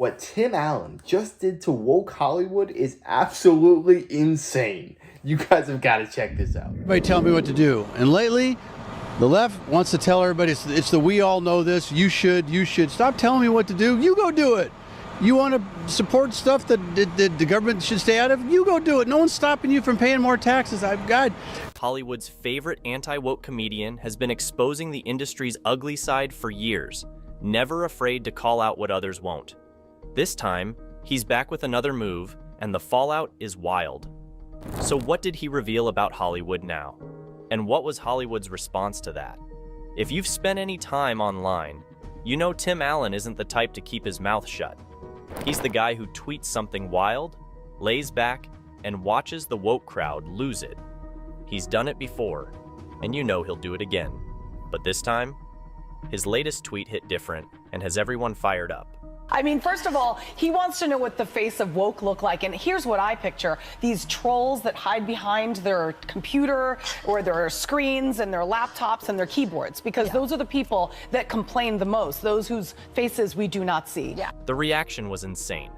What Tim Allen just did to woke Hollywood is absolutely insane. You guys have got to check this out. Everybody tell me what to do. And lately, the left wants to tell everybody it's the we all know this. You should. Stop telling me what to do. You go do it. You want to support stuff that the government should stay out of? You go do it. No one's stopping you from paying more taxes. Hollywood's favorite anti-woke comedian has been exposing the industry's ugly side for years, never afraid to call out what others won't. This time, he's back with another move, and the fallout is wild. So what did he reveal about Hollywood now? And what was Hollywood's response to that? If you've spent any time online, you know Tim Allen isn't the type to keep his mouth shut. He's the guy who tweets something wild, lays back, and watches the woke crowd lose it. He's done it before, and you know he'll do it again. But this time, his latest tweet hit different and has everyone fired up. I mean, first of all, he wants to know what the face of woke look like. And here's what I picture. These trolls that hide behind their computer or their screens and their laptops and their keyboards, because those are the people that complain the most, those whose faces we do not see. The reaction was insane.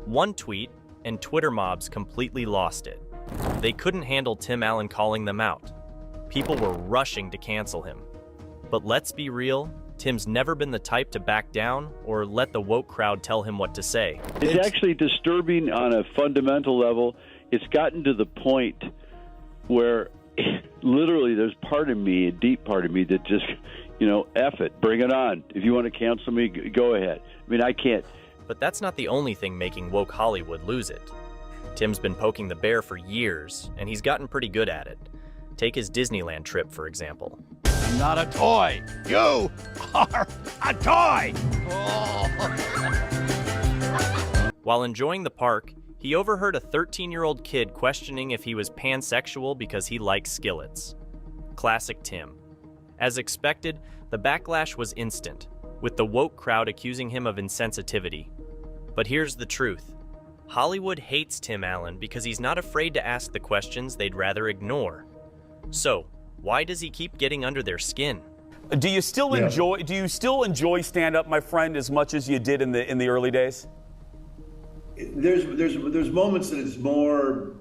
One tweet, and Twitter mobs completely lost it. They couldn't handle Tim Allen calling them out. People were rushing to cancel him. But let's be real, Tim's never been the type to back down or let the woke crowd tell him what to say. It's actually disturbing on a fundamental level. It's gotten to the point where literally there's part of me, a deep part of me, that just, F it, bring it on. If you want to cancel me, go ahead. I mean, I can't. But that's not the only thing making woke Hollywood lose it. Tim's been poking the bear for years, and he's gotten pretty good at it. Take his Disneyland trip, for example. I'm not a toy. You are a toy. While enjoying the park, he overheard a 13-year-old kid questioning if he was pansexual because he likes skillets. Classic Tim. As expected, the backlash was instant, with the woke crowd accusing him of insensitivity. But here's the truth. Hollywood hates Tim Allen because he's not afraid to ask the questions they'd rather ignore. So, why does he keep getting under their skin? Do you still enjoy stand-up, my friend, as much as you did in the early days? There's moments that it's more.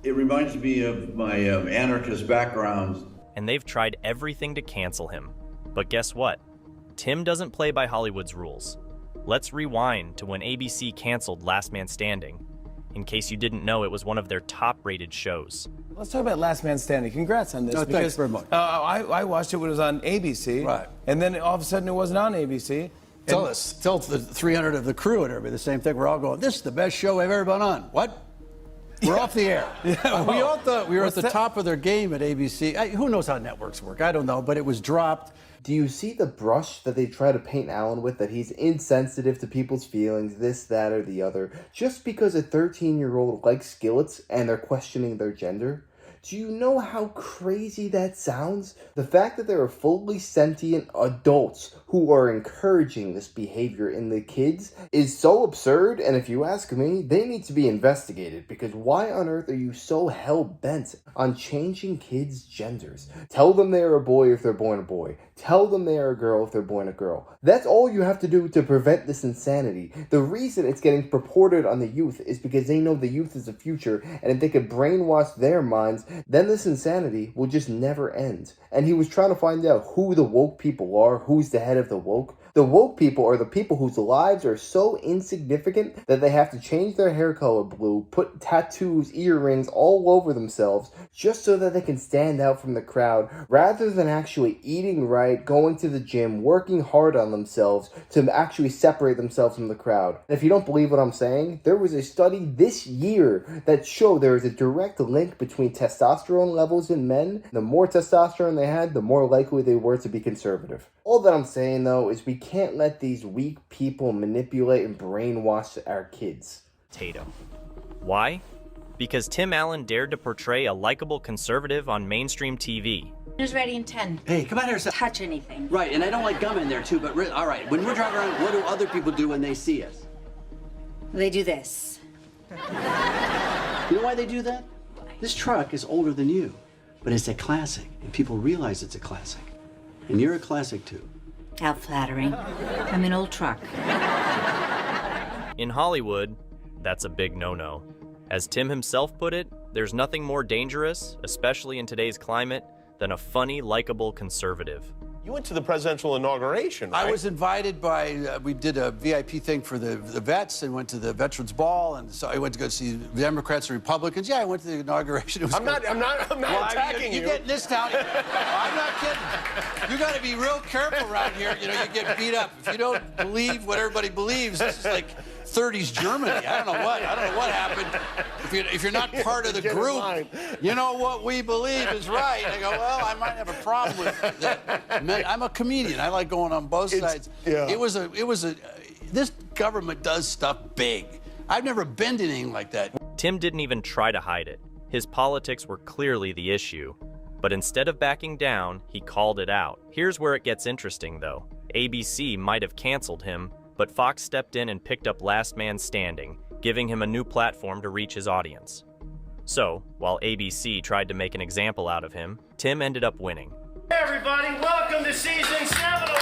It reminds me of my anarchist background. And they've tried everything to cancel him. But guess what? Tim doesn't play by Hollywood's rules. Let's rewind to when ABC canceled Last Man Standing. In case you didn't know, it was one of their top-rated shows. Let's talk about Last Man Standing. Congrats on this. No, thanks very much. I watched it when it was on ABC. Right. And then all of a sudden it wasn't on ABC. Tell the 300 of the crew and everybody the same thing. We're all going, this is the best show I've ever been on. What? We're off the air. We all thought we were at the top of their game at ABC. Who knows how networks work? I don't know, but it was dropped. Do you see the brush that they try to paint Allen with, that he's insensitive to people's feelings, this, that, or the other, just because a 13-year-old likes skillets and they're questioning their gender? Do you know how crazy that sounds? The fact that there are fully sentient adults who are encouraging this behavior in the kids is so absurd, and if you ask me, they need to be investigated, because why on earth are you so hell-bent on changing kids' genders? Tell them they're a boy if they're born a boy. Tell them they are a girl if they're born a girl. That's all you have to do to prevent this insanity. The reason it's getting purported on the youth is because they know the youth is the future, and if they could brainwash their minds, then this insanity will just never end. And he was trying to find out who the woke people are, who's the head of the woke. The woke people are the people whose lives are so insignificant that they have to change their hair color blue, put tattoos, earrings all over themselves, just so that they can stand out from the crowd, rather than actually eating right, going to the gym, working hard on themselves to actually separate themselves from the crowd. And if you don't believe what I'm saying, there was a study this year that showed there is a direct link between testosterone levels in men. The more testosterone they had, the more likely they were to be conservative. All that I'm saying, though, is we can't let these weak people manipulate and brainwash our kids. Tatum. Why? Because Tim Allen dared to portray a likable conservative on mainstream TV. Who's ready in 10? Hey, come out here. Touch anything. Right, and I don't like gum in there, too, but all right, when we're driving around, what do other people do when they see us? They do this. You know why they do that? This truck is older than you, but it's a classic, and people realize it's a classic. And you're a classic, too. How flattering. I'm an old truck. In Hollywood, that's a big no-no. As Tim himself put it, there's nothing more dangerous, especially in today's climate, than a funny, likable conservative. You went to the presidential inauguration, right? I was invited by, we did a VIP thing for the vets and went to the Veterans Ball, and so I went to go see Democrats and Republicans. Yeah, I went to the inauguration. It was I'm not attacking you. You get in this town. I'm not kidding. You got to be real careful around here. You know, you get beat up. If you don't believe what everybody believes, this is like 30s Germany. I don't know what happened. If you're not part of the group, you know what we believe is right. I go, well, I might have a problem with that. I'm a comedian. I like going on both sides. Yeah. This government does stuff big. I've never been to anything like that. Tim didn't even try to hide it. His politics were clearly the issue. But instead of backing down, he called it out. Here's where it gets interesting, though. ABC might have canceled him, but Fox stepped in and picked up Last Man Standing, giving him a new platform to reach his audience. So, while ABC tried to make an example out of him, Tim ended up winning. Hey everybody, welcome to season 7 of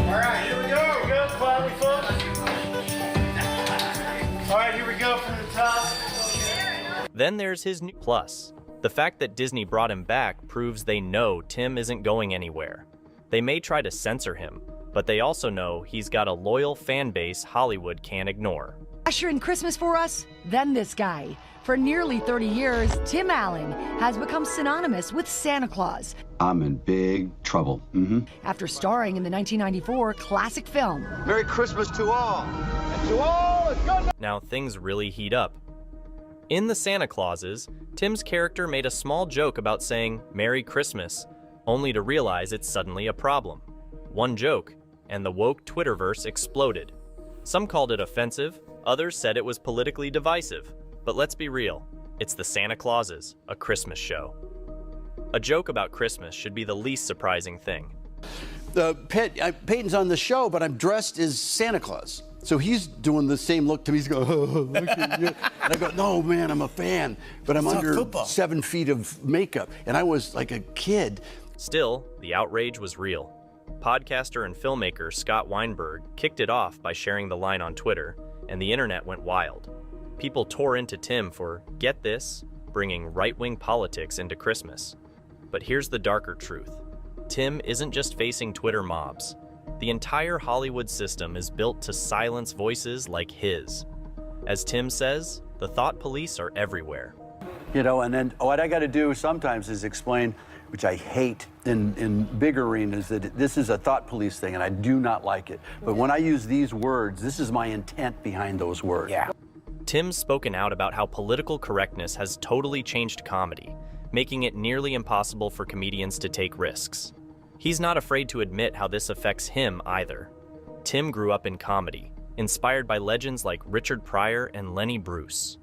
Alright, here we go. Good, quietly, folks. Alright, here we go from the top. Then there's his new plus. The fact that Disney brought him back proves they know Tim isn't going anywhere. They may try to censor him, but they also know he's got a loyal fan base Hollywood can't ignore. Ushering Christmas for us? Then this guy. For nearly 30 years, Tim Allen has become synonymous with Santa Claus. I'm in big trouble. After starring in the 1994 classic film. Merry Christmas to all. And to all, it's good. Now things really heat up. In the Santa Clauses, Tim's character made a small joke about saying Merry Christmas, only to realize it's suddenly a problem. One joke, and the woke Twitterverse exploded. Some called it offensive, others said it was politically divisive. But let's be real, it's the Santa Clauses, a Christmas show. A joke about Christmas should be the least surprising thing. Peyton's on the show, but I'm dressed as Santa Claus. So he's doing the same look to me. He's going, oh, look at you. And I go, no, man, I'm a fan, but I'm under 7 feet of makeup. And I was like a kid. Still, the outrage was real. Podcaster and filmmaker Scott Weinberg kicked it off by sharing the line on Twitter, and the internet went wild. People tore into Tim for, get this, bringing right-wing politics into Christmas. But here's the darker truth. Tim isn't just facing Twitter mobs. The entire Hollywood system is built to silence voices like his. As Tim says, the thought police are everywhere. You know, and then what I got to do sometimes is explain, which I hate in big arenas, that this is a thought police thing, and I do not like it. But when I use these words, this is my intent behind those words. Yeah. Tim's spoken out about how political correctness has totally changed comedy, making it nearly impossible for comedians to take risks. He's not afraid to admit how this affects him either. Tim grew up in comedy, inspired by legends like Richard Pryor and Lenny Bruce.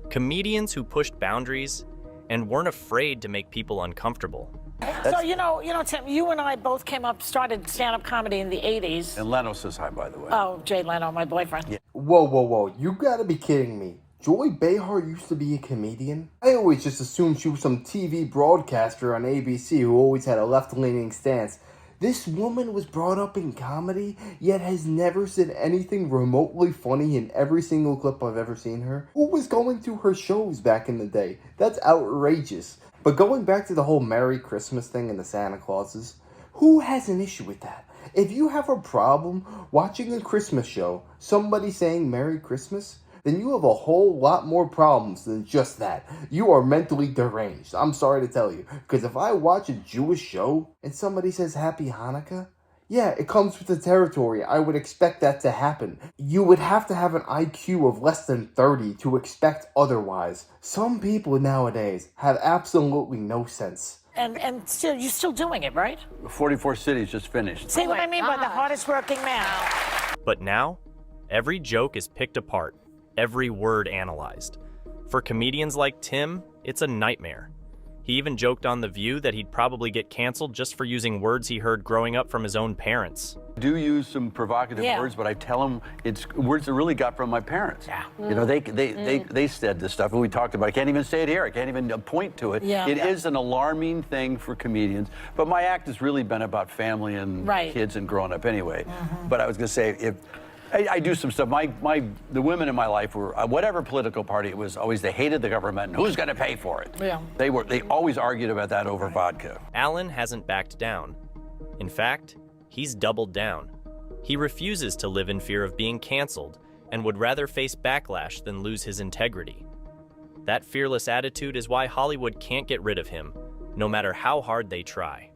Comedians who pushed boundaries and weren't afraid to make people uncomfortable. So, you know, Tim, you and I both started stand-up comedy in the 80s. And Leno says hi, by the way. Oh, Jay Leno, my boyfriend. Yeah. Whoa. You gotta be kidding me. Joy Behar used to be a comedian? I always just assumed she was some TV broadcaster on ABC who always had a left-leaning stance. This woman was brought up in comedy, yet has never said anything remotely funny in every single clip I've ever seen her. Who was going to her shows back in the day? That's outrageous. But going back to the whole Merry Christmas thing and the Santa Clauses, who has an issue with that? If you have a problem watching a Christmas show, somebody saying Merry Christmas, then you have a whole lot more problems than just that. You are mentally deranged. I'm sorry to tell you. Because if I watch a Jewish show and somebody says Happy Hanukkah, yeah, it comes with the territory. I would expect that to happen. You would have to have an IQ of less than 30 to expect otherwise. Some people nowadays have absolutely no sense. And still, you're still doing it, right? 44 cities just finished. See what I mean by the hardest working man. But now, every joke is picked apart, every word analyzed. For comedians like Tim, it's a nightmare. He even joked on The View that he'd probably get canceled just for using words he heard growing up from his own parents. I do use some provocative words, but I tell them it's words I really got from my parents. Yeah. You know, they said this stuff, and we talked about it. I can't even say it here. I can't even point to it. Yeah. It is an alarming thing for comedians, but my act has really been about family and kids and growing up anyway. But I was going to say, if I do some stuff. The women in my life were whatever political party it was. Always they hated the government and who's going to pay for it. Yeah. They always argued about that over vodka. Alan hasn't backed down. In fact, he's doubled down. He refuses to live in fear of being canceled and would rather face backlash than lose his integrity. That fearless attitude is why Hollywood can't get rid of him, no matter how hard they try.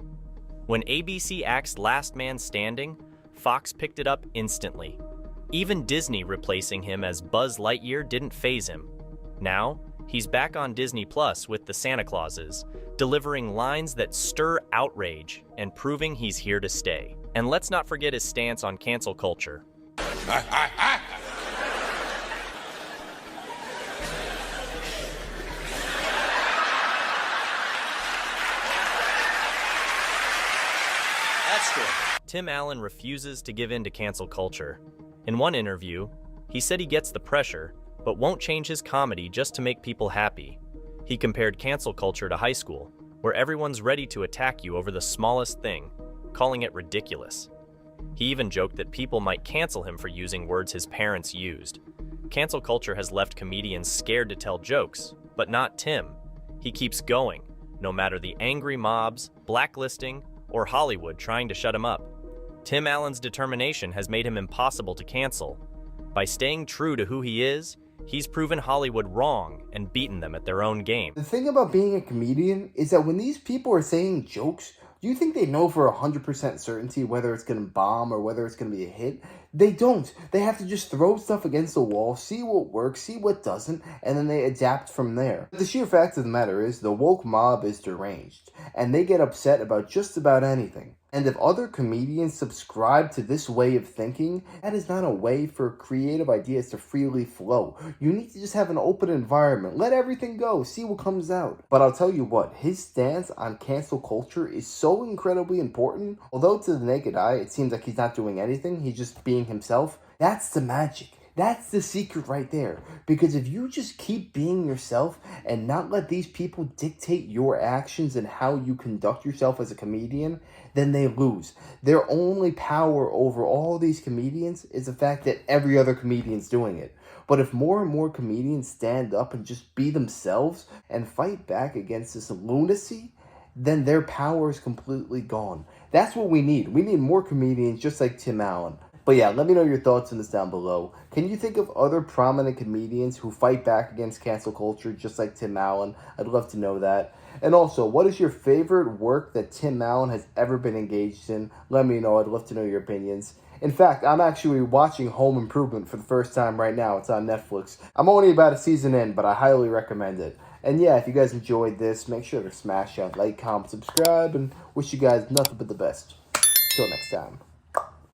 When ABC axed Last Man Standing, Fox picked it up instantly. Even Disney replacing him as Buzz Lightyear didn't faze him. Now, he's back on Disney Plus with the Santa Clauses, delivering lines that stir outrage and proving he's here to stay. And let's not forget his stance on cancel culture. That's good. Tim Allen refuses to give in to cancel culture. In one interview, he said he gets the pressure, but won't change his comedy just to make people happy. He compared cancel culture to high school, where everyone's ready to attack you over the smallest thing, calling it ridiculous. He even joked that people might cancel him for using words his parents used. Cancel culture has left comedians scared to tell jokes, but not Tim. He keeps going, no matter the angry mobs, blacklisting, or Hollywood trying to shut him up. Tim Allen's determination has made him impossible to cancel. By staying true to who he is, he's proven Hollywood wrong and beaten them at their own game. The thing about being a comedian is that when these people are saying jokes, do you think they know for 100% certainty whether it's going to bomb or whether it's going to be a hit? They don't. They have to just throw stuff against the wall, see what works, see what doesn't, and then they adapt from there. The sheer fact of the matter is the woke mob is deranged, and they get upset about just about anything. And if other comedians subscribe to this way of thinking, that is not a way for creative ideas to freely flow. You need to just have an open environment. Let everything go. See what comes out. But I'll tell you what, his stance on cancel culture is so incredibly important. Although to the naked eye, it seems like he's not doing anything. He's just being himself. That's the magic. That's the secret right there. Because if you just keep being yourself and not let these people dictate your actions and how you conduct yourself as a comedian, then they lose. Their only power over all these comedians is the fact that every other comedian's doing it. But if more and more comedians stand up and just be themselves and fight back against this lunacy, then their power is completely gone. That's what we need. We need more comedians just like Tim Allen. But yeah, let me know your thoughts on this down below. Can you think of other prominent comedians who fight back against cancel culture just like Tim Allen? I'd love to know that. And also, what is your favorite work that Tim Allen has ever been engaged in? Let me know. I'd love to know your opinions. In fact, I'm actually watching Home Improvement for the first time right now. It's on Netflix. I'm only about a season in, but I highly recommend it. And yeah, if you guys enjoyed this, make sure to smash that like, comment, subscribe, and wish you guys nothing but the best. Till next time.